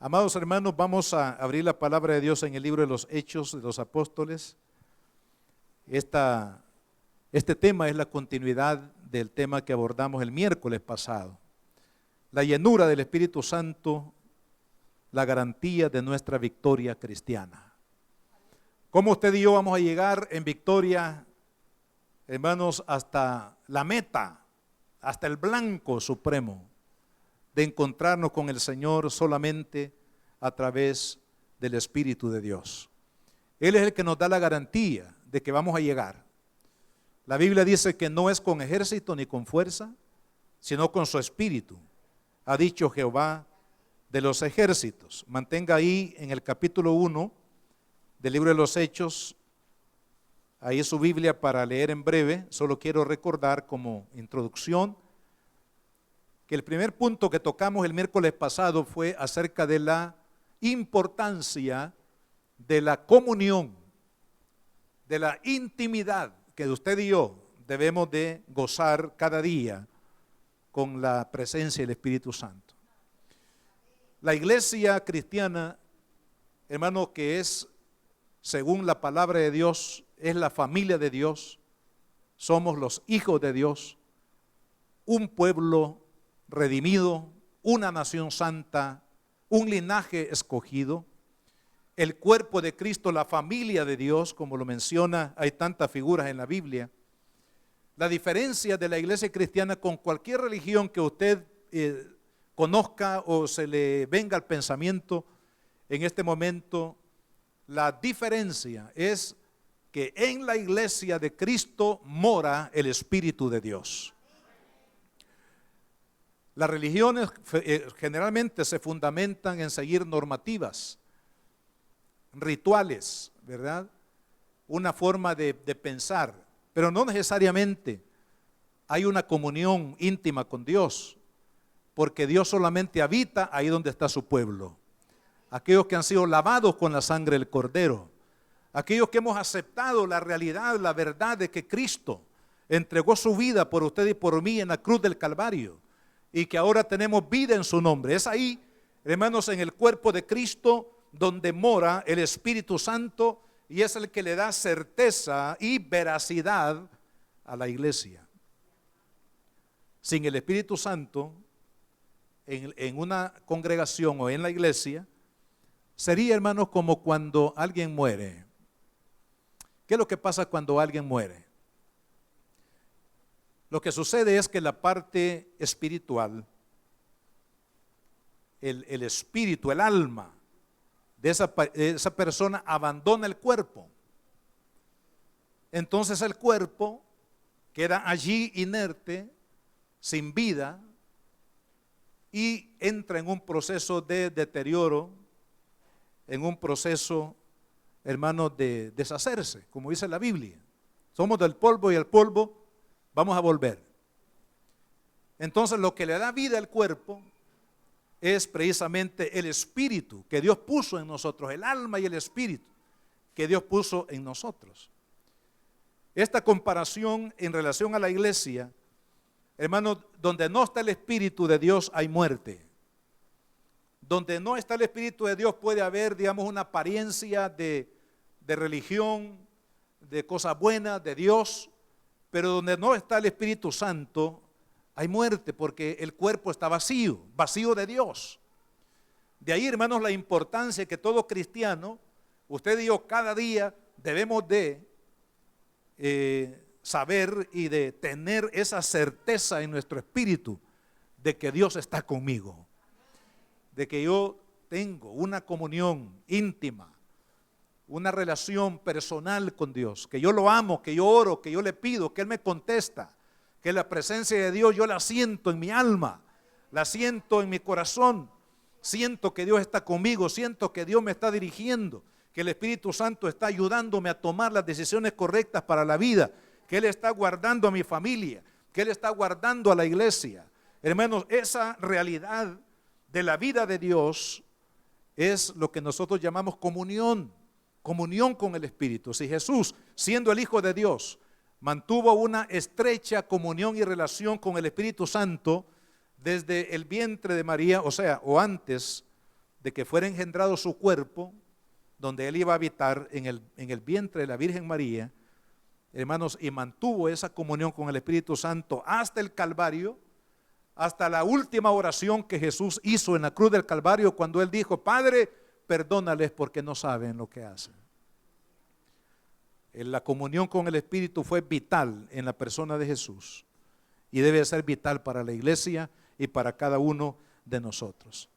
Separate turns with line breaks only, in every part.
Amados hermanos, vamos a abrir la palabra de Dios en el libro de los Hechos de los Apóstoles. Este tema es la continuidad del tema que abordamos el miércoles pasado. La llenura del Espíritu Santo, la garantía de nuestra victoria cristiana. ¿Cómo usted y yo vamos a llegar en victoria, hermanos, hasta la meta, hasta el blanco supremo de encontrarnos con el Señor solamente a través del Espíritu de Dios? Él es el que nos da la garantía de que vamos a llegar. La Biblia dice que no es con ejército ni con fuerza, sino con su Espíritu, ha dicho Jehová de los ejércitos. Mantenga ahí en el capítulo 1 del libro de los Hechos, ahí su Biblia para leer en breve. Solo quiero recordar como introducción que el primer punto que tocamos el miércoles pasado fue acerca de la importancia de la comunión, de la intimidad que usted y yo debemos de gozar cada día con la presencia del Espíritu Santo. La iglesia cristiana, hermano, que es, según la palabra de Dios, es la familia de Dios, somos los hijos de Dios, un pueblo redimido, una nación santa, un linaje escogido, el cuerpo de Cristo, la familia de Dios, como lo menciona, hay tantas figuras en la Biblia. La diferencia de la iglesia cristiana con cualquier religión que usted conozca o se le venga al pensamiento en este momento, la diferencia es que en la iglesia de Cristo mora el Espíritu de Dios. Las religiones generalmente se fundamentan en seguir normativas, rituales, ¿verdad? Una forma de pensar, pero no necesariamente hay una comunión íntima con Dios, porque Dios solamente habita ahí donde está su pueblo. Aquellos que han sido lavados con la sangre del Cordero, aquellos que hemos aceptado la realidad, la verdad de que Cristo entregó su vida por usted y por mí en la cruz del Calvario, y que ahora tenemos vida en su nombre. Es ahí, hermanos, en el cuerpo de Cristo donde mora el Espíritu Santo, y es el que le da certeza y veracidad a la iglesia. Sin el Espíritu Santo, en una congregación o en la iglesia, sería, hermanos, como cuando alguien muere. ¿Qué es lo que pasa cuando alguien muere? Lo que sucede es que la parte espiritual, el espíritu, el alma de esa persona abandona el cuerpo. Entonces el cuerpo queda allí inerte, sin vida, y entra en un proceso de deterioro, en un proceso, hermano, de deshacerse, como dice la Biblia. Somos del polvo y al polvo vamos a volver. Entonces lo que le da vida al cuerpo es precisamente el espíritu que Dios puso en nosotros, el alma y el espíritu que Dios puso en nosotros. Esta comparación en relación a la iglesia, hermano, donde no está el Espíritu de Dios hay muerte. Donde no está el Espíritu de Dios puede haber, digamos, una apariencia de religión, de cosas buenas, de Dios, pero donde no está el Espíritu Santo hay muerte, porque el cuerpo está vacío, vacío de Dios. De ahí, hermanos, la importancia que todo cristiano, usted y yo cada día debemos de saber y de tener esa certeza en nuestro espíritu de que Dios está conmigo, de que yo tengo una comunión íntima, una relación personal con Dios, que yo lo amo, que yo oro, que yo le pido, que Él me contesta, que la presencia de Dios yo la siento en mi alma, la siento en mi corazón, siento que Dios está conmigo, siento que Dios me está dirigiendo, que el Espíritu Santo está ayudándome a tomar las decisiones correctas para la vida, que Él está guardando a mi familia, que Él está guardando a la iglesia. Hermanos, esa realidad de la vida de Dios es lo que nosotros llamamos comunión con el Espíritu. Si Jesús, siendo el Hijo de Dios, mantuvo una estrecha comunión y relación con el Espíritu Santo desde el vientre de María, o sea, o antes de que fuera engendrado su cuerpo, donde Él iba a habitar en el vientre de la Virgen María, hermanos, y mantuvo esa comunión con el Espíritu Santo hasta el Calvario, hasta la última oración que Jesús hizo en la cruz del Calvario, cuando Él dijo: Padre, perdónales porque no saben lo que hacen. La comunión con el Espíritu fue vital en la persona de Jesús y debe ser vital para la iglesia y para cada uno de nosotros.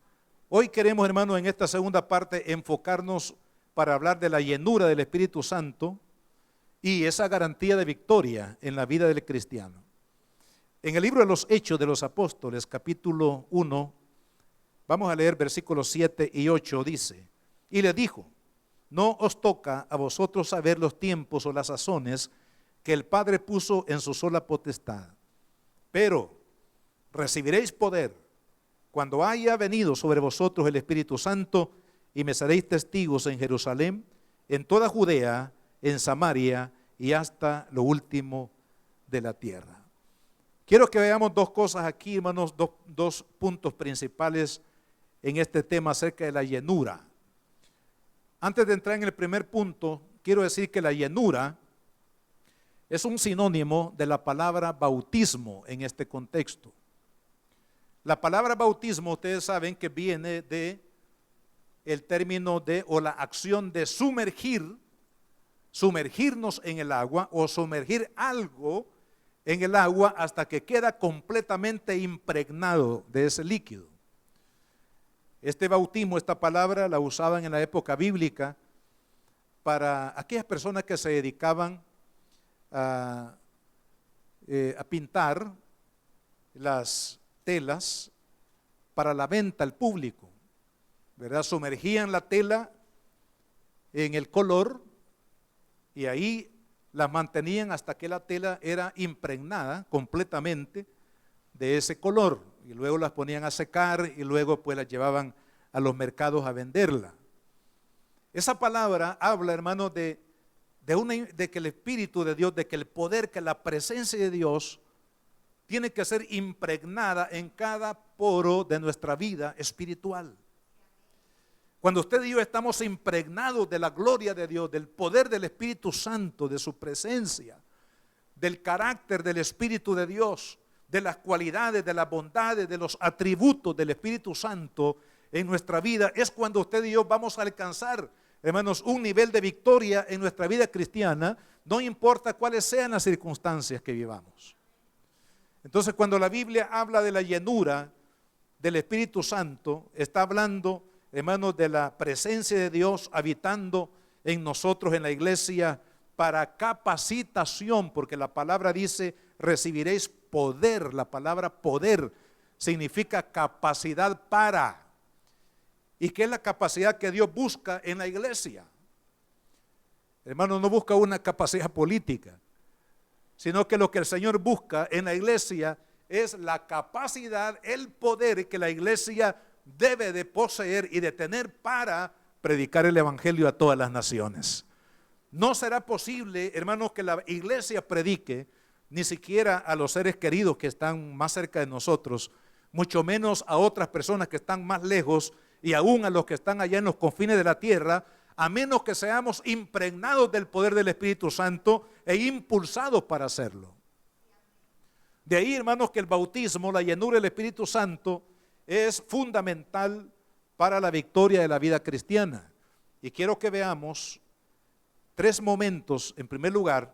Hoy queremos, hermanos, en esta segunda parte enfocarnos para hablar de la llenura del Espíritu Santo y esa garantía de victoria en la vida del cristiano. En el libro de los Hechos de los Apóstoles, capítulo 1, vamos a leer versículos 7 y 8, dice: y le dijo: no os toca a vosotros saber los tiempos o las sazones que el Padre puso en su sola potestad, pero recibiréis poder cuando haya venido sobre vosotros el Espíritu Santo, y me seréis testigos en Jerusalén, en toda Judea, en Samaria y hasta lo último de la tierra. Quiero que veamos dos cosas aquí, hermanos, dos puntos principales en este tema acerca de la llenura. Antes de entrar en el primer punto, quiero decir que la llenura es un sinónimo de la palabra bautismo en este contexto. La palabra bautismo, ustedes saben que viene de el término de, o la acción de sumergirnos en el agua o sumergir algo en el agua hasta que queda completamente impregnado de ese líquido. Este bautismo, esta palabra la usaban en la época bíblica para aquellas personas que se dedicaban a pintar las telas para la venta al público, ¿verdad? Sumergían la tela en el color y ahí las mantenían hasta que la tela era impregnada completamente de ese color, y luego las ponían a secar y luego pues las llevaban a los mercados a venderla. Esa palabra habla, hermanos, de que el Espíritu de Dios, de que el poder, que la presencia de Dios tiene que ser impregnada en cada poro de nuestra vida espiritual. Cuando usted y yo estamos impregnados de la gloria de Dios, del poder del Espíritu Santo, de su presencia, del carácter del Espíritu de Dios, de las cualidades, de las bondades, de los atributos del Espíritu Santo en nuestra vida, es cuando usted y yo vamos a alcanzar, hermanos, un nivel de victoria en nuestra vida cristiana, no importa cuáles sean las circunstancias que vivamos. Entonces, cuando la Biblia habla de la llenura del Espíritu Santo, está hablando, hermanos, de la presencia de Dios habitando en nosotros, en la iglesia, para capacitación, porque la palabra dice: recibiréis poder. La palabra poder significa capacidad para. ¿Y qué es la capacidad que Dios busca en la iglesia? Hermano, no busca una capacidad política, sino que lo que el Señor busca en la iglesia es la capacidad, el poder que la iglesia debe de poseer y de tener para predicar el evangelio a todas las naciones. No será posible, hermanos, que la iglesia predique ni siquiera a los seres queridos que están más cerca de nosotros, mucho menos a otras personas que están más lejos, y aún a los que están allá en los confines de la tierra, a menos que seamos impregnados del poder del Espíritu Santo e impulsados para hacerlo. De ahí, hermanos, que el bautismo, la llenura del Espíritu Santo, es fundamental para la victoria de la vida cristiana. Y quiero que veamos tres momentos, en primer lugar,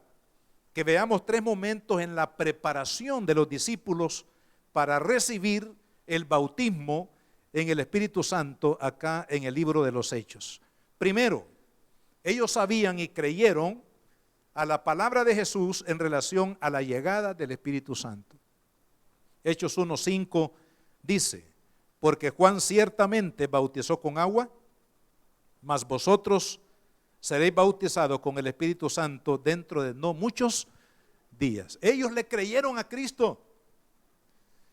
que veamos tres momentos en la preparación de los discípulos para recibir el bautismo en el Espíritu Santo acá en el libro de los Hechos. Primero, ellos sabían y creyeron a la palabra de Jesús en relación a la llegada del Espíritu Santo. Hechos 1:5 dice: porque Juan ciertamente bautizó con agua, mas vosotros seréis bautizados con el Espíritu Santo dentro de no muchos días. Ellos le creyeron a Cristo.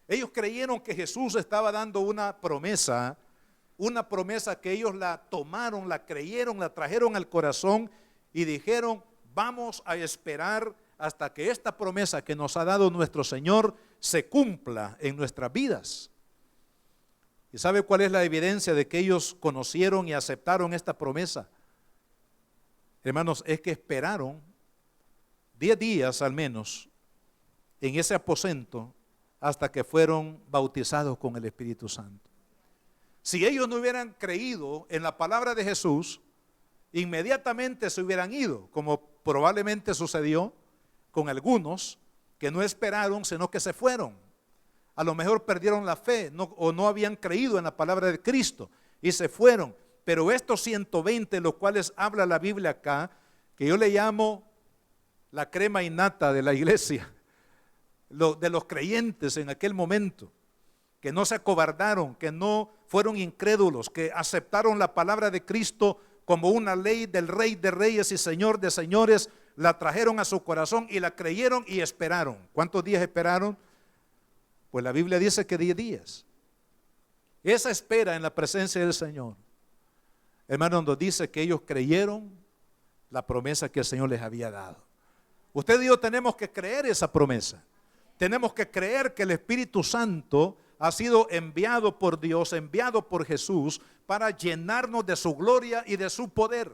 Ellos creyeron que Jesús estaba dando una promesa que ellos la tomaron, la creyeron, la trajeron al corazón y dijeron: vamos a esperar hasta que esta promesa que nos ha dado nuestro Señor se cumpla en nuestras vidas. ¿Y sabe cuál es la evidencia de que ellos conocieron y aceptaron esta promesa? Hermanos, es que esperaron 10 días al menos en ese aposento hasta que fueron bautizados con el Espíritu Santo. Si ellos no hubieran creído en la palabra de Jesús, inmediatamente se hubieran ido, como probablemente sucedió con algunos que no esperaron, sino que se fueron. A lo mejor perdieron la fe o no habían creído en la palabra de Cristo y se fueron. Pero estos 120, los cuales habla la Biblia acá, que yo le llamo la crema innata de la iglesia, de los creyentes en aquel momento, que no se acobardaron, que no fueron incrédulos, que aceptaron la palabra de Cristo como una ley del Rey de Reyes y Señor de Señores, la trajeron a su corazón y la creyeron y esperaron. ¿Cuántos días esperaron? Pues la Biblia dice que 10 días. Esa espera en la presencia del Señor, hermanos, nos dice que ellos creyeron la promesa que el Señor les había dado. Usted y yo tenemos que creer esa promesa. Tenemos que creer que el Espíritu Santo ha sido enviado por Dios, enviado por Jesús para llenarnos de su gloria y de su poder.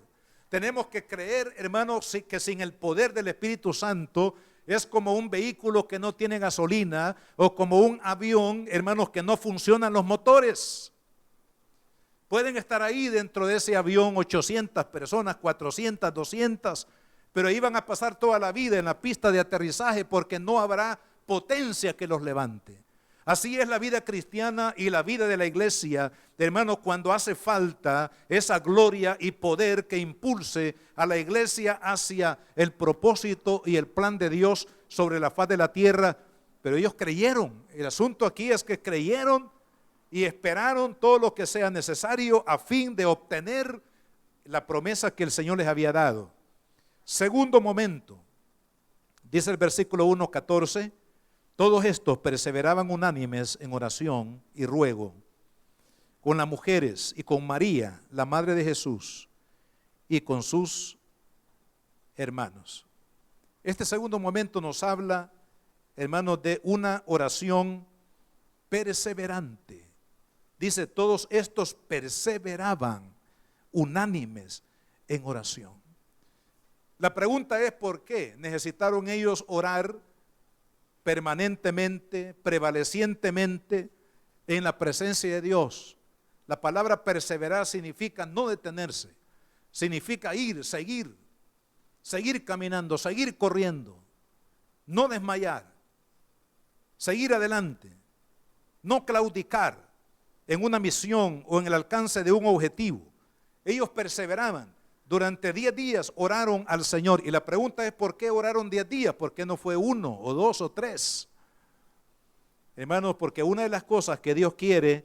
Tenemos que creer, hermanos, que sin el poder del Espíritu Santo es como un vehículo que no tiene gasolina o como un avión, hermanos, que no funcionan los motores. Pueden estar ahí dentro de ese avión 800 personas, 400, 200, pero ahí van a pasar toda la vida en la pista de aterrizaje porque no habrá potencia que los levante. Así es la vida cristiana y la vida de la iglesia, hermanos, cuando hace falta esa gloria y poder que impulse a la iglesia hacia el propósito y el plan de Dios sobre la faz de la tierra. Pero ellos creyeron. El asunto aquí es que creyeron y esperaron todo lo que sea necesario a fin de obtener la promesa que el Señor les había dado. Segundo momento, dice el versículo 1:14, todos estos perseveraban unánimes en oración y ruego con las mujeres y con María, la madre de Jesús, y con sus hermanos. Este segundo momento nos habla, hermanos, de una oración perseverante. Dice, todos estos perseveraban unánimes en oración. La pregunta es, ¿por qué necesitaron ellos orar permanentemente, prevalecientemente en la presencia de Dios? La palabra perseverar significa no detenerse, significa ir, seguir caminando, seguir corriendo, no desmayar, seguir adelante, no claudicar en una misión o en el alcance de un objetivo. Ellos perseveraban. Durante 10 días oraron al Señor. Y la pregunta es, ¿por qué oraron 10 días? ¿Por qué no fue 1 o 2 o 3? Hermanos, porque una de las cosas que Dios quiere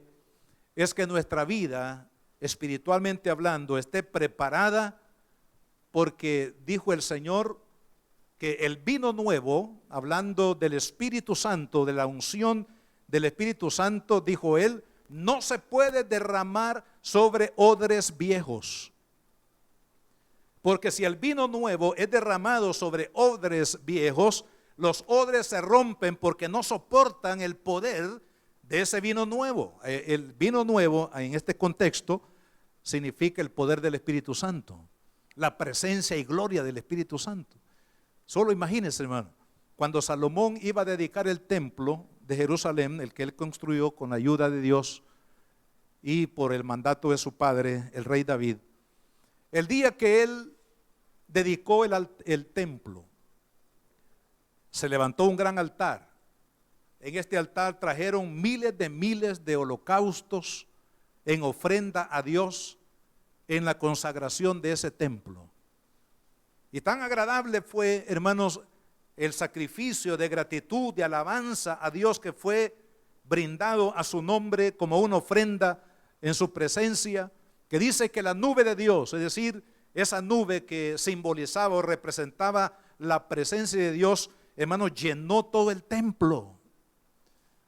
es que nuestra vida, espiritualmente hablando, esté preparada, porque dijo el Señor que el vino nuevo, hablando del Espíritu Santo, de la unción del Espíritu Santo, dijo Él, no se puede derramar sobre odres viejos. Porque si el vino nuevo es derramado sobre odres viejos, los odres se rompen porque no soportan el poder de ese vino nuevo. El vino nuevo, en este contexto, significa el poder del Espíritu Santo, la presencia y gloria del Espíritu Santo. Solo imagínense, hermano, cuando Salomón iba a dedicar el templo de Jerusalén, el que él construyó con la ayuda de Dios y por el mandato de su padre, el rey David, el día que él dedicó el templo, se levantó un gran altar. En este altar trajeron miles de holocaustos en ofrenda a Dios en la consagración de ese templo. Y tan agradable fue, hermanos, el sacrificio de gratitud, de alabanza a Dios que fue brindado a su nombre como una ofrenda en su presencia, que dice que la nube de Dios, es decir, esa nube que simbolizaba o representaba la presencia de Dios, hermanos, llenó todo el templo.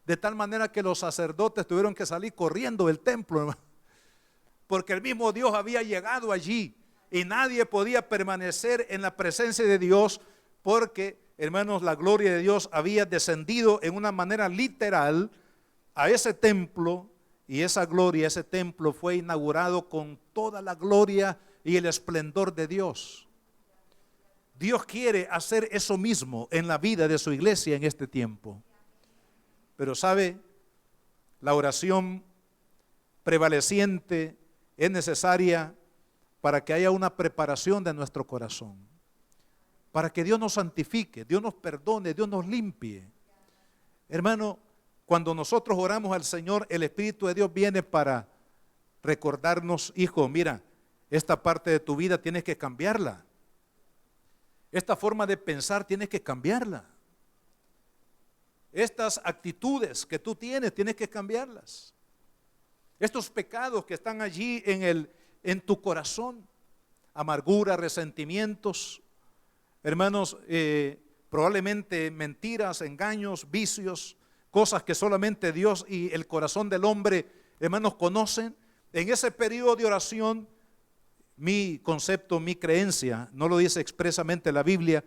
De tal manera que los sacerdotes tuvieron que salir corriendo del templo, hermano, porque el mismo Dios había llegado allí y nadie podía permanecer en la presencia de Dios porque, hermanos, la gloria de Dios había descendido en una manera literal a ese templo Y esa gloria, ese templo fue inaugurado con toda la gloria y el esplendor de Dios. Dios quiere hacer eso mismo en la vida de su iglesia en este tiempo. Pero sabe, la oración prevaleciente es necesaria para que haya una preparación de nuestro corazón, para que Dios nos santifique, Dios nos perdone, Dios nos limpie. Hermano, cuando nosotros oramos al Señor, el Espíritu de Dios viene para recordarnos: hijo, mira, esta parte de tu vida tienes que cambiarla. Esta forma de pensar tienes que cambiarla. Estas actitudes que tú tienes que cambiarlas. Estos pecados que están allí en tu corazón, amargura, resentimientos, hermanos, probablemente mentiras, engaños, vicios, cosas que solamente Dios y el corazón del hombre, hermanos, conocen. En ese periodo de oración, mi concepto, mi creencia, no lo dice expresamente la Biblia,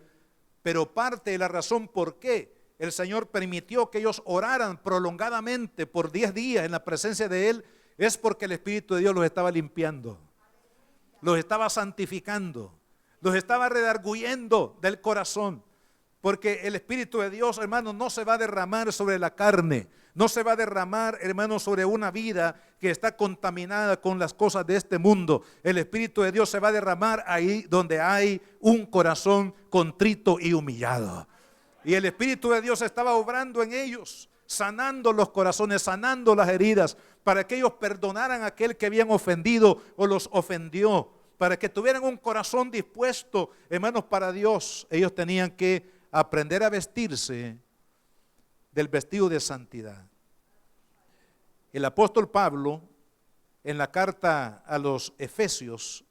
pero parte de la razón por qué el Señor permitió que ellos oraran prolongadamente por 10 días en la presencia de Él, es porque el Espíritu de Dios los estaba limpiando, los estaba santificando, los estaba redarguyendo del corazón. Porque el Espíritu de Dios, hermano, no se va a derramar sobre la carne, no se va a derramar, hermano, sobre una vida que está contaminada con las cosas de este mundo. El Espíritu de Dios se va a derramar ahí donde hay un corazón contrito y humillado. Y el Espíritu de Dios estaba obrando en ellos, sanando los corazones, sanando las heridas, para que ellos perdonaran a aquel que habían ofendido o los ofendió, para que tuvieran un corazón dispuesto, hermanos, para Dios. Ellos tenían que aprender a vestirse del vestido de santidad. El apóstol Pablo, en la carta a los Efesios,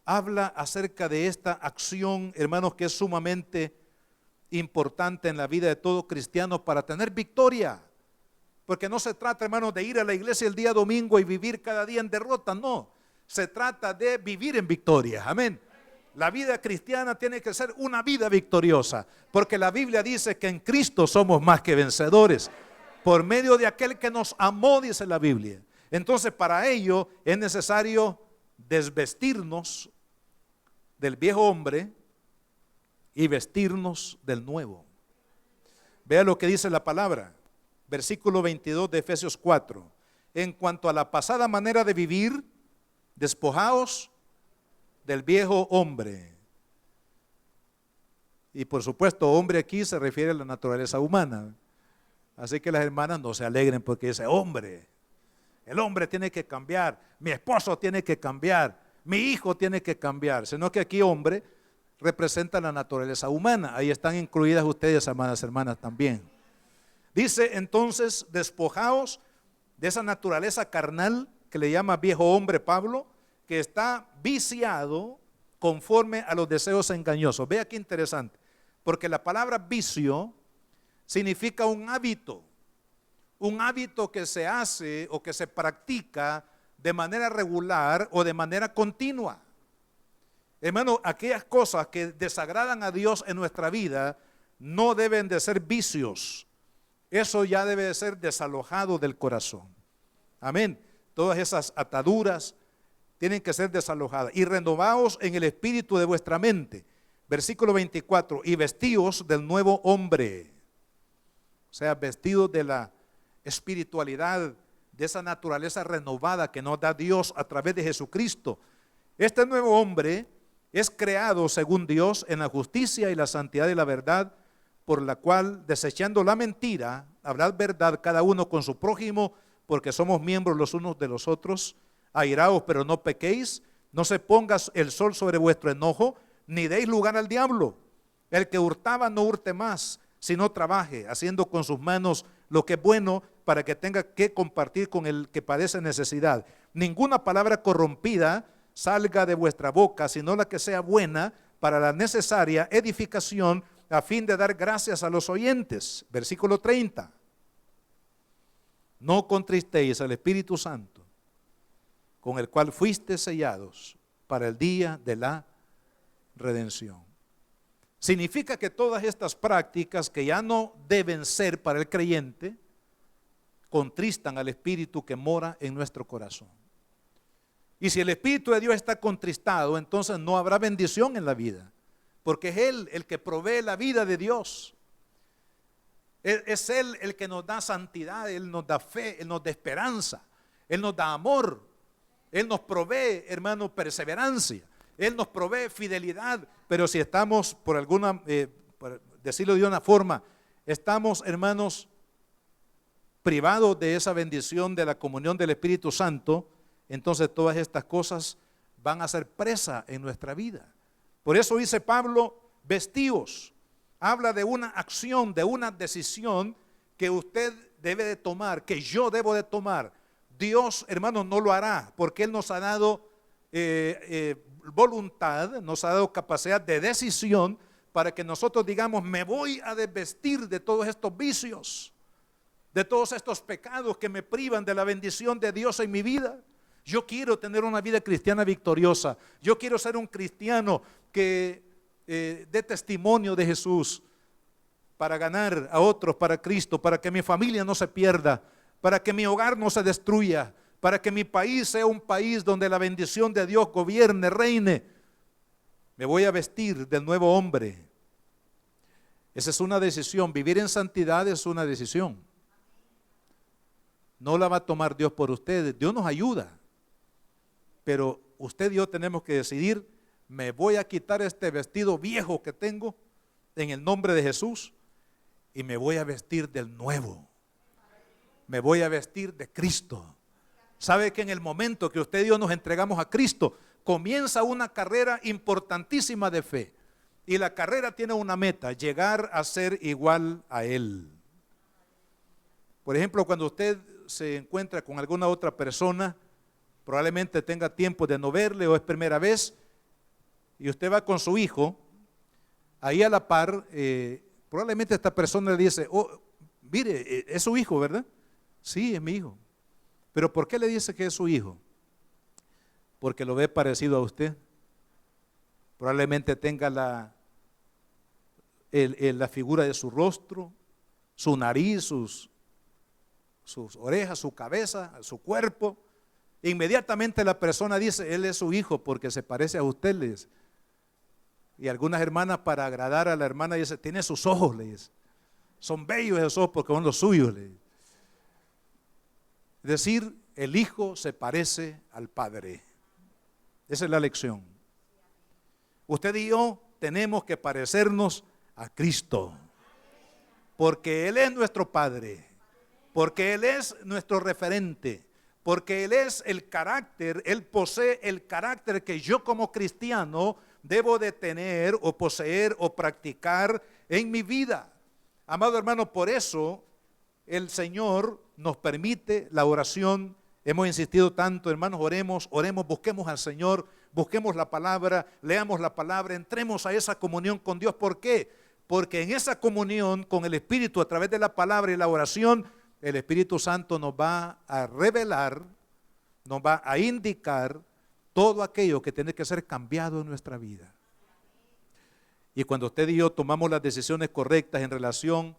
habla acerca de esta acción, hermanos, que es sumamente importante en la vida de todo cristiano para tener victoria. Porque no se trata, hermanos, de ir a la iglesia el día domingo y vivir cada día en derrota, no. Se trata de vivir en victoria, amén. La vida cristiana tiene que ser una vida victoriosa, porque la Biblia dice que en Cristo somos más que vencedores, por medio de aquel que nos amó, dice la Biblia. Entonces, para ello es necesario desvestirnos del viejo hombre y vestirnos del nuevo. Vea lo que dice la palabra, versículo 22 de Efesios 4. En cuanto a la pasada manera de vivir, despojaos del viejo hombre. Y por supuesto, hombre aquí se refiere a la naturaleza humana. Así que las hermanas no se alegren porque dice hombre. El hombre tiene que cambiar, mi esposo tiene que cambiar, mi hijo tiene que cambiar. Sino que aquí hombre representa la naturaleza humana. Ahí están incluidas ustedes, amadas hermanas, también. Dice entonces, despojaos de esa naturaleza carnal que le llama viejo hombre Pablo, que está viciado conforme a los deseos engañosos. Vea qué interesante, porque la palabra vicio significa un hábito que se hace o que se practica de manera regular o de manera continua. Hermano, aquellas cosas que desagradan a Dios en nuestra vida no deben de ser vicios. Eso ya debe de ser desalojado del corazón. Amén. Todas esas ataduras tienen que ser desalojadas. Y renovaos en el espíritu de vuestra mente. Versículo 24. Y vestíos del nuevo hombre. O sea, vestidos de la espiritualidad, de esa naturaleza renovada que nos da Dios a través de Jesucristo. Este nuevo hombre es creado según Dios en la justicia y la santidad de la verdad, por la cual, desechando la mentira, hablad verdad cada uno con su prójimo, porque somos miembros los unos de los otros. Airaos, pero no pequéis, no se ponga el sol sobre vuestro enojo, ni deis lugar al diablo. El que hurtaba no hurte más, sino trabaje, haciendo con sus manos lo que es bueno, para que tenga que compartir con el que padece necesidad. Ninguna palabra corrompida salga de vuestra boca, sino la que sea buena para la necesaria edificación, a fin de dar gracias a los oyentes. Versículo 30. No contristéis al Espíritu Santo, con el cual fuiste sellados para el día de la redención. Significa que todas estas prácticas que ya no deben ser para el creyente, contristan al Espíritu que mora en nuestro corazón. Y si el Espíritu de Dios está contristado, entonces no habrá bendición en la vida, porque es Él el que provee la vida de Dios. Es Él el que nos da santidad, Él nos da fe, Él nos da esperanza, Él nos da amor, Él nos provee, hermano, perseverancia, Él nos provee fidelidad. Pero si estamos, por alguna, por decirlo de una forma, estamos, hermanos, privados de esa bendición de la comunión del Espíritu Santo, entonces todas estas cosas van a ser presa en nuestra vida. Por eso dice Pablo, vestíos. Habla de una acción, de una decisión que usted debe de tomar, que yo debo de tomar. Dios, hermanos, no lo hará, porque Él nos ha dado voluntad, nos ha dado capacidad de decisión para que nosotros digamos, me voy a desvestir de todos estos vicios, de todos estos pecados que me privan de la bendición de Dios en mi vida. Yo quiero tener una vida cristiana victoriosa. Yo quiero ser un cristiano que dé testimonio de Jesús para ganar a otros para Cristo, para que mi familia no se pierda, para que mi hogar no se destruya, para que mi país sea un país donde la bendición de Dios gobierne, reine. Me voy a vestir del nuevo hombre. Esa es una decisión. Vivir en santidad es una decisión. No la va a tomar Dios por ustedes. Dios nos ayuda. Pero usted y yo tenemos que decidir, me voy a quitar este vestido viejo que tengo en el nombre de Jesús y me voy a vestir del nuevo. Me voy a vestir de Cristo. ¿Sabe que en el momento que usted y yo nos entregamos a Cristo, comienza una carrera importantísima de fe? Y la carrera tiene una meta, llegar a ser igual a Él. Por ejemplo, cuando usted se encuentra con alguna otra persona, probablemente tenga tiempo de no verle o es primera vez, y usted va con su hijo, ahí a la par, probablemente esta persona le dice, oh, mire, es su hijo, ¿verdad? Sí, es mi hijo. ¿Pero por qué le dice que es su hijo? Porque lo ve parecido a usted. Probablemente tenga la figura de su rostro, su nariz, sus orejas, su cabeza, su cuerpo. Inmediatamente la persona dice, él es su hijo porque se parece a usted, le dice. Y algunas hermanas, para agradar a la hermana, dice, tiene sus ojos, le dice. Son bellos esos ojos porque son los suyos, le dice. Es decir, el hijo se parece al padre. Esa es la lección. Usted y yo tenemos que parecernos a Cristo, porque Él es nuestro Padre, porque Él es nuestro referente, porque Él es el carácter, Él posee el carácter que yo como cristiano debo de tener o poseer o practicar en mi vida. Amado hermano, por eso el Señor nos permite la oración. Hemos insistido tanto, hermanos, oremos, busquemos al Señor, busquemos la palabra, leamos la palabra, entremos a esa comunión con Dios. ¿Por qué? Porque en esa comunión con el Espíritu a través de la palabra y la oración, el Espíritu Santo nos va a revelar, nos va a indicar todo aquello que tiene que ser cambiado en nuestra vida. Y cuando usted y yo tomamos las decisiones correctas en relación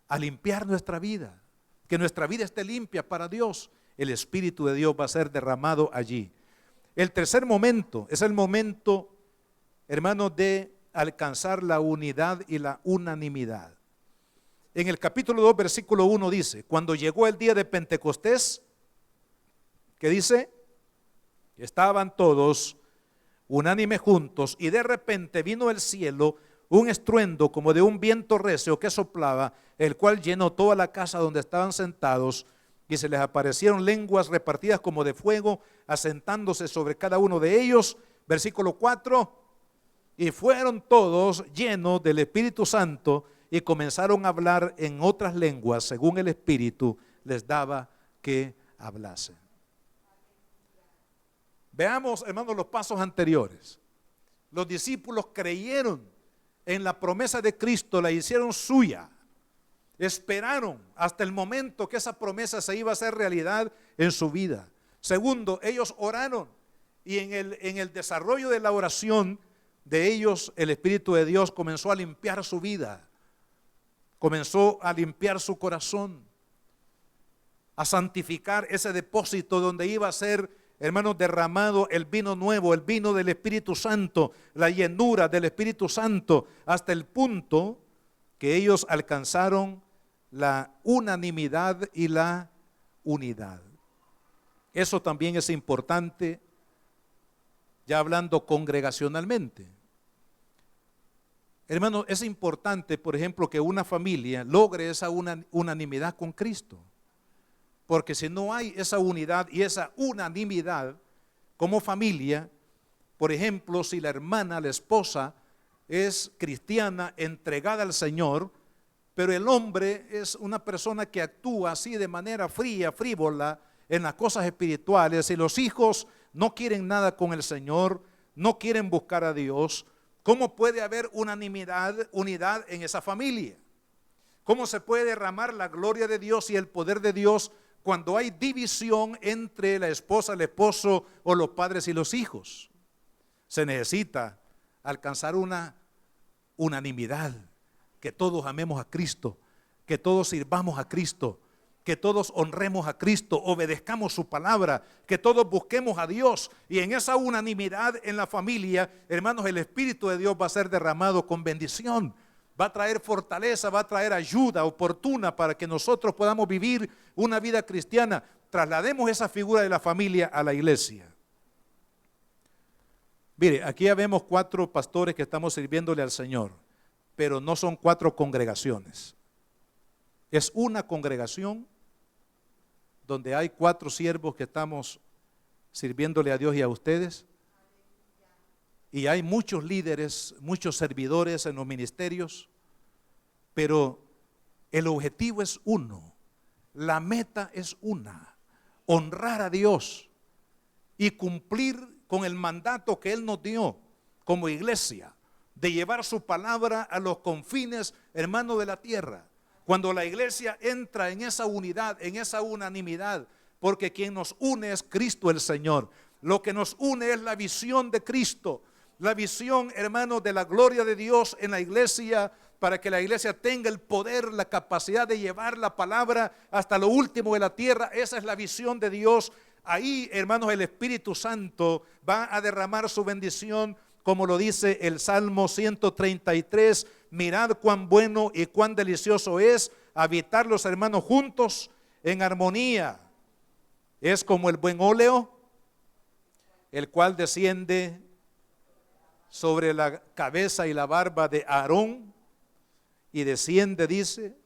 a limpiar nuestra vida, que nuestra vida esté limpia para Dios, el Espíritu de Dios va a ser derramado allí. El tercer momento es el momento, hermanos, de alcanzar la unidad y la unanimidad. En el capítulo 2, versículo 1 dice, cuando llegó el día de Pentecostés, ¿qué dice? Estaban todos unánimes juntos y de repente vino del cielo un estruendo como de un viento recio que soplaba, el cual llenó toda la casa donde estaban sentados, y se les aparecieron lenguas repartidas como de fuego, asentándose sobre cada uno de ellos. Versículo 4, y fueron todos llenos del Espíritu Santo y comenzaron a hablar en otras lenguas según el Espíritu les daba que hablasen. Veamos, hermanos, los pasos anteriores. Los discípulos creyeron en la promesa de Cristo, la hicieron suya. Esperaron hasta el momento que esa promesa se iba a hacer realidad en su vida. Segundo, ellos oraron y en el desarrollo de la oración de ellos, el Espíritu de Dios comenzó a limpiar su vida, comenzó a limpiar su corazón. a santificar ese depósito donde iba a ser, hermanos, derramado el vino nuevo, el vino del Espíritu Santo, la llenura del Espíritu Santo, hasta el punto que ellos alcanzaron la unanimidad y la unidad. Eso también es importante, ya hablando congregacionalmente. Hermano, es importante, por ejemplo, que una familia logre esa unanimidad con Cristo. Porque si no hay esa unidad y esa unanimidad como familia, por ejemplo, si la hermana, la esposa, es cristiana, entregada al Señor, pero el hombre es una persona que actúa así de manera fría, frívola en las cosas espirituales, y los hijos no quieren nada con el Señor, no quieren buscar a Dios, ¿cómo puede haber unanimidad, unidad en esa familia? ¿Cómo se puede derramar la gloria de Dios y el poder de Dios cuando hay división entre la esposa, el esposo o los padres y los hijos? Se necesita alcanzar una unanimidad, que todos amemos a Cristo, que todos sirvamos a Cristo, que todos honremos a Cristo, obedezcamos su palabra, que todos busquemos a Dios. Y en esa unanimidad en la familia, hermanos, el Espíritu de Dios va a ser derramado con bendición. Va a traer fortaleza, va a traer ayuda oportuna para que nosotros podamos vivir una vida cristiana. Traslademos esa figura de la familia a la iglesia. Mire, aquí ya vemos 4 pastores que estamos sirviéndole al Señor, pero no son 4 congregaciones. Es una congregación donde hay 4 siervos que estamos sirviéndole a Dios y a ustedes. Y hay muchos líderes, muchos servidores en los ministerios, pero el objetivo es uno, la meta es una: honrar a Dios y cumplir con el mandato que Él nos dio como iglesia, de llevar su palabra a los confines, hermanos, de la tierra. Cuando la iglesia entra en esa unidad, en esa unanimidad, porque quien nos une es Cristo el Señor. Lo que nos une es la visión de Cristo, la visión, hermanos, de la gloria de Dios en la iglesia, para que la iglesia tenga el poder, la capacidad de llevar la palabra hasta lo último de la tierra. Esa es la visión de Dios. Ahí, hermanos, el Espíritu Santo va a derramar su bendición, como lo dice el Salmo 133. Mirad cuán bueno y cuán delicioso es habitar los hermanos juntos en armonía. Es como el buen óleo, el cual desciende sobre la cabeza y la barba de Aarón, y desciende, dice,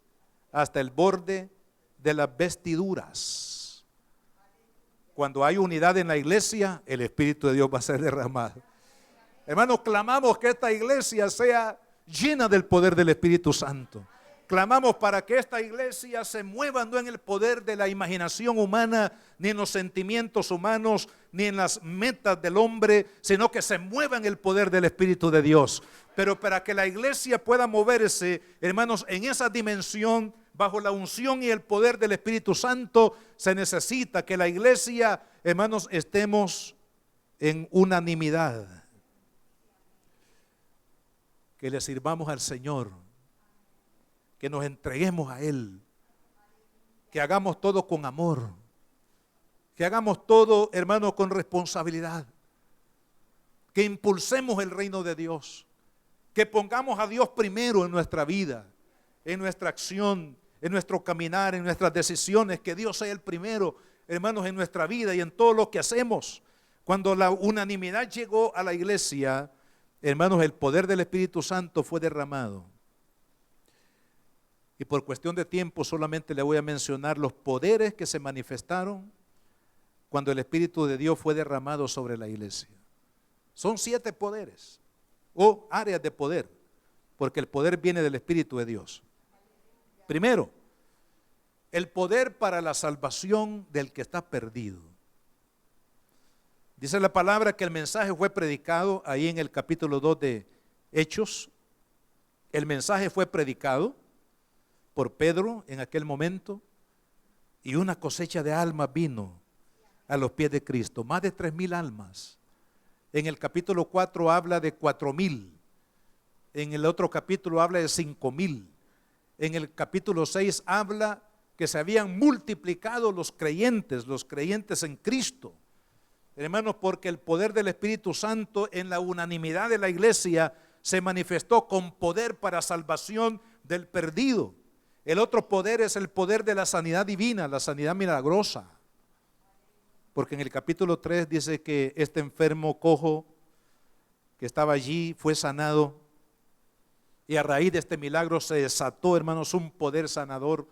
hasta el borde de las vestiduras. Cuando hay unidad en la iglesia, el Espíritu de Dios va a ser derramado. Hermanos, clamamos que esta iglesia sea llena del poder del Espíritu Santo. Clamamos para que esta iglesia se mueva no en el poder de la imaginación humana, ni en los sentimientos humanos, ni en las metas del hombre, sino que se mueva en el poder del Espíritu de Dios. Pero para que la iglesia pueda moverse, hermanos, en esa dimensión, bajo la unción y el poder del Espíritu Santo, se necesita que la iglesia, hermanos, estemos en unanimidad. Que le sirvamos al Señor, que nos entreguemos a Él, que hagamos todo con amor, que hagamos todo, hermanos, con responsabilidad, que impulsemos el reino de Dios, que pongamos a Dios primero en nuestra vida, en nuestra acción, en nuestro caminar, en nuestras decisiones, que Dios sea el primero, hermanos, en nuestra vida y en todo lo que hacemos. Cuando la unanimidad llegó a la iglesia, hermanos, el poder del Espíritu Santo fue derramado. Y por cuestión de tiempo solamente le voy a mencionar los poderes que se manifestaron cuando el Espíritu de Dios fue derramado sobre la iglesia. Son 7 poderes o áreas de poder, porque el poder viene del Espíritu de Dios. Primero, el poder para la salvación del que está perdido. Dice la palabra que el mensaje fue predicado ahí en el capítulo 2 de Hechos. El mensaje fue predicado por Pedro en aquel momento, y una cosecha de almas vino a los pies de Cristo, más de 3,000 almas. En el capítulo 4 habla de 4,000, en el otro capítulo habla de 5,000, en el capítulo 6 habla que se habían multiplicado los creyentes en Cristo. Hermanos, porque el poder del Espíritu Santo en la unanimidad de la iglesia se manifestó con poder para salvación del perdido. El otro poder es el poder de la sanidad divina, la sanidad milagrosa. Porque en el capítulo 3 dice que este enfermo cojo que estaba allí fue sanado. Y a raíz de este milagro se desató, hermanos, un poder sanador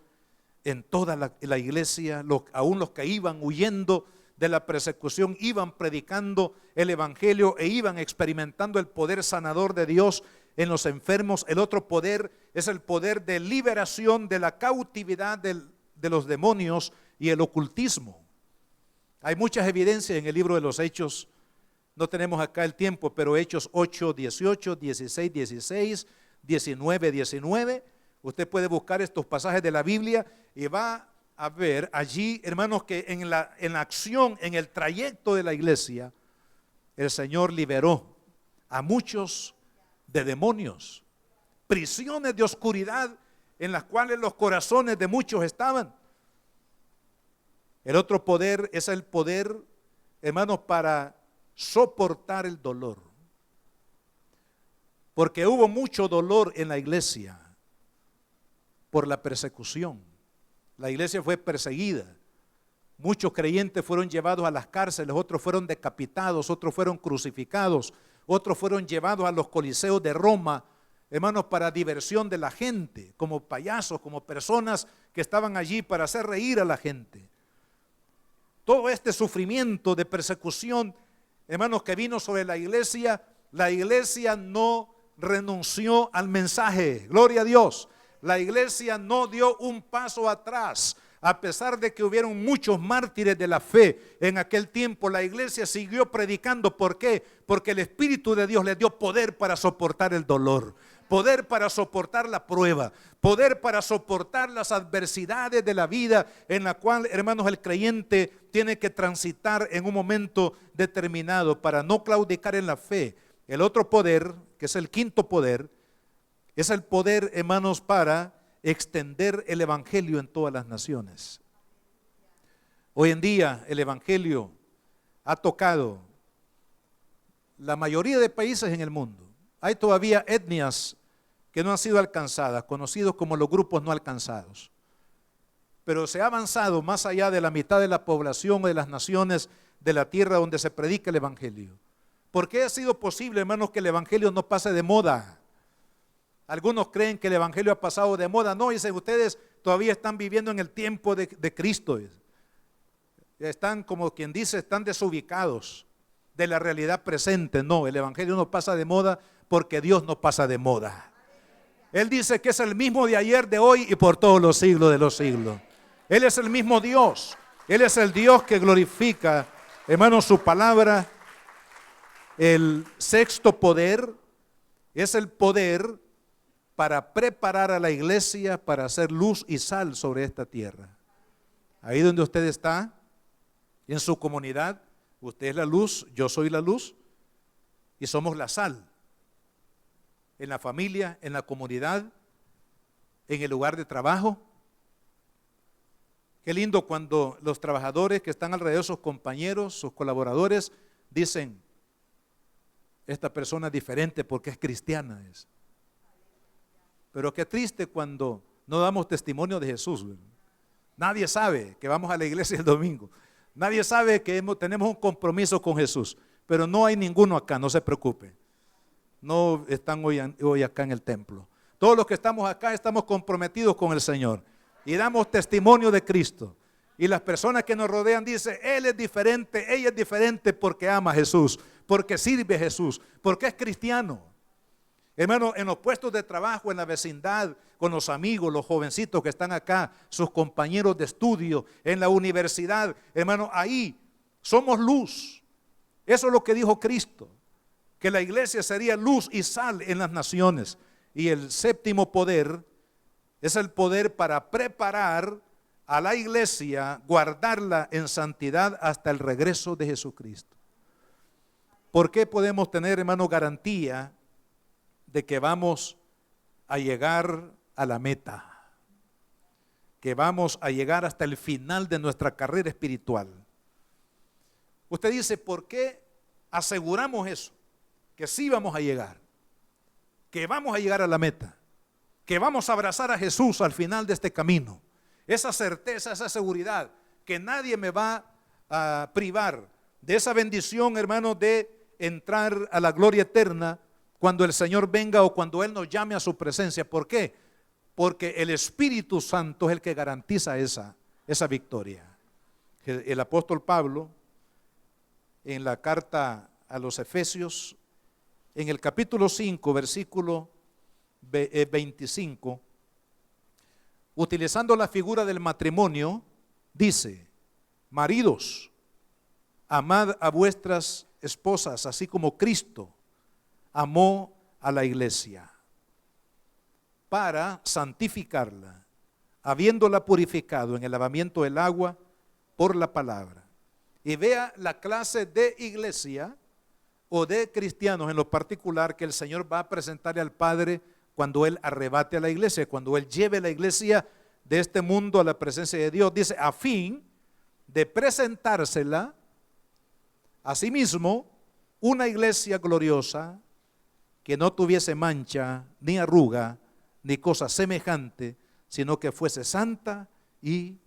en toda la iglesia. Aún los que iban huyendo de la persecución iban predicando el evangelio e iban experimentando el poder sanador de Dios en los enfermos. El otro poder es el poder de liberación de la cautividad de los demonios y el ocultismo. Hay muchas evidencias en el libro de los Hechos. No tenemos acá el tiempo, pero Hechos 8, 18, 16, 16, 19, 19. Usted puede buscar estos pasajes de la Biblia y va a ver allí, hermanos, que en la acción, en el trayecto de la iglesia, el Señor liberó a muchos de demonios, prisiones de oscuridad en las cuales los corazones de muchos estaban. El otro poder es el poder, hermanos, para soportar el dolor. Porque hubo mucho dolor en la iglesia por la persecución. La iglesia fue perseguida. Muchos creyentes fueron llevados a las cárceles, otros fueron decapitados, otros fueron crucificados, otros fueron llevados a los coliseos de Roma, hermanos, para diversión de la gente, como payasos, como personas que estaban allí para hacer reír a la gente. Todo este sufrimiento de persecución, hermanos, que vino sobre la iglesia no renunció al mensaje. Gloria a Dios. La iglesia no dio un paso atrás. A pesar de que hubieron muchos mártires de la fe en aquel tiempo, la iglesia siguió predicando. ¿Por qué? Porque el Espíritu de Dios le dio poder para soportar el dolor, poder para soportar la prueba, poder para soportar las adversidades de la vida en la cual, hermanos, el creyente tiene que transitar en un momento determinado para no claudicar en la fe. El otro poder, que es el quinto poder, es el poder, hermanos, para extender el evangelio en todas las naciones. Hoy en día el evangelio ha tocado la mayoría de países en el mundo. Hay todavía etnias que no han sido alcanzadas, conocidos como los grupos no alcanzados. Pero se ha avanzado más allá de la mitad de la población o de las naciones de la tierra donde se predica el evangelio. ¿Por qué ha sido posible, hermanos, que el evangelio no pase de moda? Algunos creen que el evangelio ha pasado de moda. No, dicen, ustedes todavía están viviendo en el tiempo de Cristo. Están, como quien dice, están desubicados de la realidad presente. No, el evangelio no pasa de moda porque Dios no pasa de moda. Él dice que es el mismo de ayer, de hoy y por todos los siglos de los siglos. Él es el mismo Dios. Él es el Dios que glorifica, hermanos, su palabra. El sexto poder es el poder para preparar a la iglesia para hacer luz y sal sobre esta tierra. Ahí donde usted está, en su comunidad, usted es la luz, yo soy la luz y somos la sal. En la familia, en la comunidad, en el lugar de trabajo. Qué lindo cuando los trabajadores que están alrededor de sus compañeros, sus colaboradores, dicen, esta persona es diferente porque es cristiana. Pero qué triste cuando no damos testimonio de Jesús. Nadie sabe que vamos a la iglesia el domingo. Nadie sabe que tenemos un compromiso con Jesús. Pero no hay ninguno acá, no se preocupe. No están hoy acá en el templo. Todos los que estamos acá estamos comprometidos con el Señor. Y damos testimonio de Cristo. Y las personas que nos rodean dicen, él es diferente, ella es diferente porque ama a Jesús, porque sirve a Jesús, porque es cristiano. Hermano, en los puestos de trabajo, en la vecindad, con los amigos, los jovencitos que están acá, sus compañeros de estudio, en la universidad, hermano, ahí somos luz. Eso es lo que dijo Cristo, que la iglesia sería luz y sal en las naciones. Y el séptimo poder es el poder para preparar a la iglesia, guardarla en santidad hasta el regreso de Jesucristo. ¿Por qué podemos tener, hermano, garantía de que vamos a llegar a la meta? que vamos a llegar hasta el final de nuestra carrera espiritual. Usted dice, ¿por qué aseguramos eso? Que sí vamos a llegar, que vamos a llegar a la meta, que vamos a abrazar a Jesús al final de este camino. Esa certeza, esa seguridad, que nadie me va a privar de esa bendición, hermano, de entrar a la gloria eterna cuando el Señor venga o cuando Él nos llame a su presencia. ¿Por qué? Porque el Espíritu Santo es el que garantiza esa victoria. El apóstol Pablo, en la carta a los Efesios, en el capítulo 5, versículo 25, utilizando la figura del matrimonio, dice: maridos, amad a vuestras esposas, así como Cristo amó a la iglesia, para santificarla, habiéndola purificado en el lavamiento del agua por la palabra. Y vea la clase de iglesia o de cristianos en lo particular que el Señor va a presentarle al Padre cuando Él arrebate a la iglesia, cuando Él lleve la iglesia de este mundo a la presencia de Dios. Dice, a fin de presentársela a sí mismo una iglesia gloriosa, que no tuviese mancha, ni arruga, ni cosa semejante, sino que fuese santa y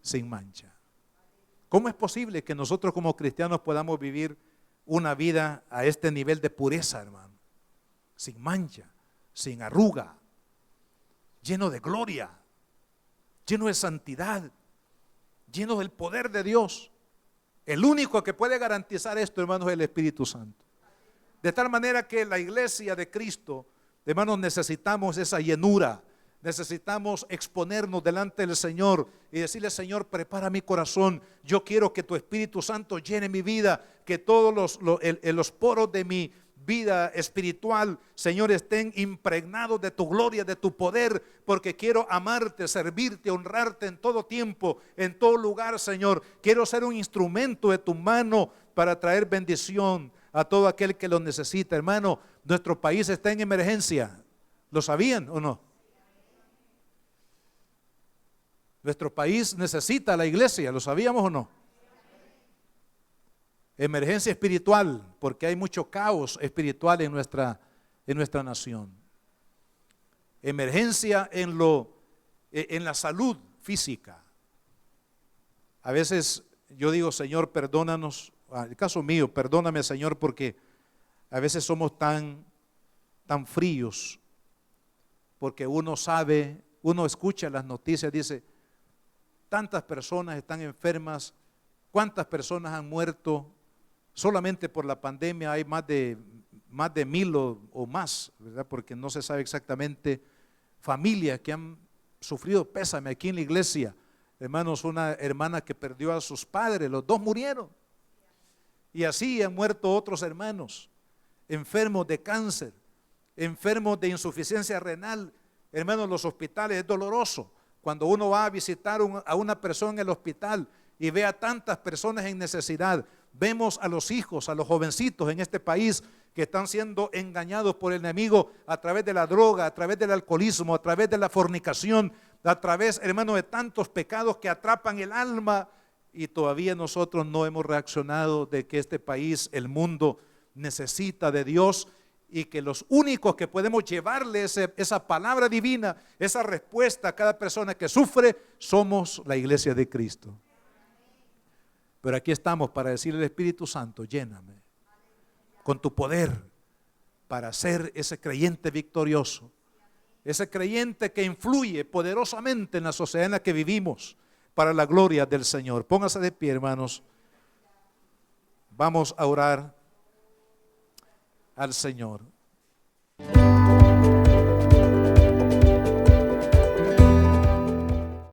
sin mancha. ¿Cómo es posible que nosotros como cristianos podamos vivir una vida a este nivel de pureza, hermano? Sin mancha, sin arruga, lleno de gloria, lleno de santidad, lleno del poder de Dios. El único que puede garantizar esto, hermanos, es el Espíritu Santo. De tal manera que la iglesia de Cristo, hermanos, necesitamos esa llenura, necesitamos exponernos delante del Señor y decirle: Señor, prepara mi corazón, yo quiero que tu Espíritu Santo llene mi vida, que todos los poros de mi vida espiritual, Señor, estén impregnados de tu gloria, de tu poder, porque quiero amarte, servirte, honrarte en todo tiempo, en todo lugar, Señor. Quiero ser un instrumento de tu mano para traer bendición a todo aquel que lo necesita. Hermano, nuestro país está en emergencia. ¿Lo sabían o no? Nuestro país necesita a la iglesia. ¿Lo sabíamos o no? Emergencia espiritual, porque hay mucho caos espiritual en nuestra nación. Emergencia en la salud física. A veces yo digo: Señor, perdónanos. En el caso mío, perdóname, Señor, porque a veces somos tan fríos, porque uno sabe, uno escucha las noticias, dice: tantas personas están enfermas, cuántas personas han muerto. Solamente por la pandemia hay más de 1000 o más, ¿verdad? Porque no se sabe exactamente. Familias que han sufrido pésame aquí en la iglesia. Hermanos, una hermana que perdió a sus padres, los dos murieron. Y así han muerto otros hermanos, enfermos de cáncer, enfermos de insuficiencia renal. Hermanos, los hospitales es doloroso. Cuando uno va a visitar a una persona en el hospital y ve a tantas personas en necesidad, vemos a los hijos, a los jovencitos en este país que están siendo engañados por el enemigo a través de la droga, a través del alcoholismo, a través de la fornicación, a través, hermano, de tantos pecados que atrapan el alma. Y todavía nosotros no hemos reaccionado de que este país, el mundo, necesita de Dios, y que los únicos que podemos llevarle esa palabra divina, esa respuesta a cada persona que sufre, somos la iglesia de Cristo. Pero aquí estamos para decirle al Espíritu Santo: lléname con tu poder para ser ese creyente victorioso, ese creyente que influye poderosamente en la sociedad en la que vivimos, para la gloria del Señor. Póngase de pie, hermanos. Vamos a orar al Señor.